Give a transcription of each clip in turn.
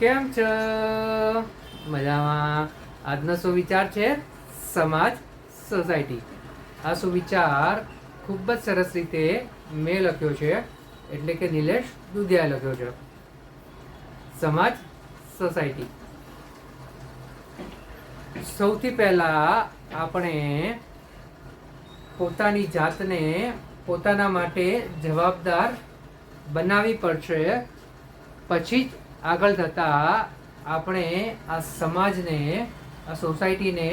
કેમ છો? મજામાં. આજનો સુવિચાર છે સમાજ સોસાયટી. આ સુવિચાર ખૂબ જ સરસ રીતે મેં લખ્યો છે, એટલે કે નિલેશ દુધિયાએ લખ્યો છે. સમાજ સોસાયટી. સૌથી પહેલા આપણે પોતાની જાતને પોતાના માટે જવાબદાર બનાવવી પડશે, પછી જ આગળ થતાં આપણે આ સમાજને, આ સોસાયટીને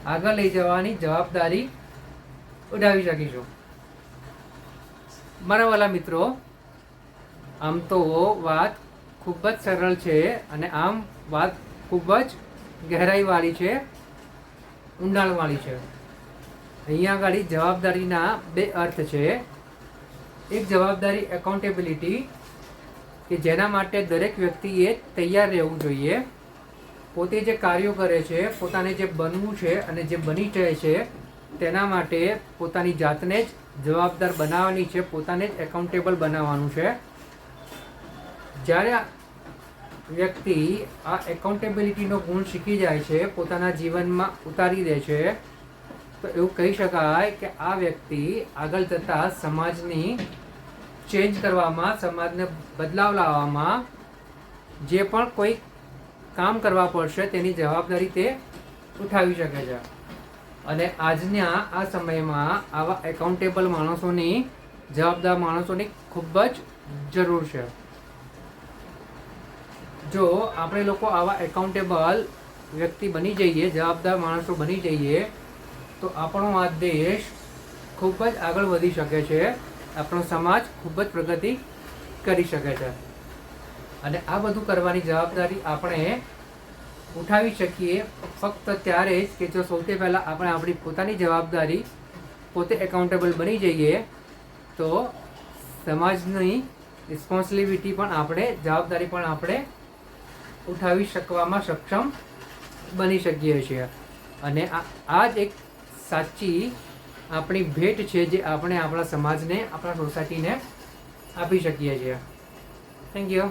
આગળ લઈ જવાની જવાબદારી ઉઠાવી શકીશું. મારા વાલા મિત્રો, આમ તો વાત ખૂબ જ સરળ છે અને આમ વાત ખૂબ જ ગહેરાઈવાળી છે, ઊંડાણવાળી છે. અહીંયા આગળ જવાબદારીના બે અર્થ છે. એક જવાબદારી એકાઉન્ટેબિલિટી, કે જેના માટે દરેક વ્યક્તિએ તૈયાર રહેવું જોઈએ. પોતે જે કાર્યો કરે છે, પોતાને જે બનવું છે અને જે બની જાય છે તેના માટે પોતાની જાતને જ જવાબદાર બનાવવાની છે, પોતાને જ એકાઉન્ટેબલ બનાવવાનું છે. જ્યારે વ્યક્તિ આ એકાઉન્ટેબિલિટીનો ગુણ શીખી જાય છે, પોતાના જીવનમાં ઉતારી દે છે, તો એવું કહી શકાય કે આ વ્યક્તિ આગળ જતાં સમાજની ચેન્જ કરવામાં, સમાજને બદલાવ લાવવામાં જે પણ કોઈ કામ કરવા પડશે તેની જવાબદારી તે ઉઠાવી શકે છે. અને આજના આ સમયમાં આવા એકાઉન્ટેબલ માણસોની, જવાબદાર માણસોની ખૂબ જ જરૂર છે. જો આપણે લોકો આવા એકાઉન્ટેબલ વ્યક્તિ બની જઈએ, જવાબદાર માણસો બની જઈએ, તો આપણો આ દેશ ખૂબ જ આગળ વધી શકે છે, આપણો સમાજ ખૂબ જ પ્રગતિ કરી શકે છે. અને આ બધું કરવાની જવાબદારી આપણે ઉઠાવી શકીએ ફક્ત ત્યારે જ કે જો સૌથી પહેલાં આપણે આપણી પોતાની જવાબદારી પોતે એકાઉન્ટેબલ બની જઈએ, તો સમાજની રિસ્પોન્સિબિલિટી પણ આપણે, જવાબદારી પણ આપણે ઉઠાવી શકવામાં સક્ષમ બની શકીએ છીએ. અને આ જ એક સાચી આપણી ભેટ છે જે આપણે આપણા સમાજને, આપણા સોસાયટીને આપી શકીએ છીએ. Thank you.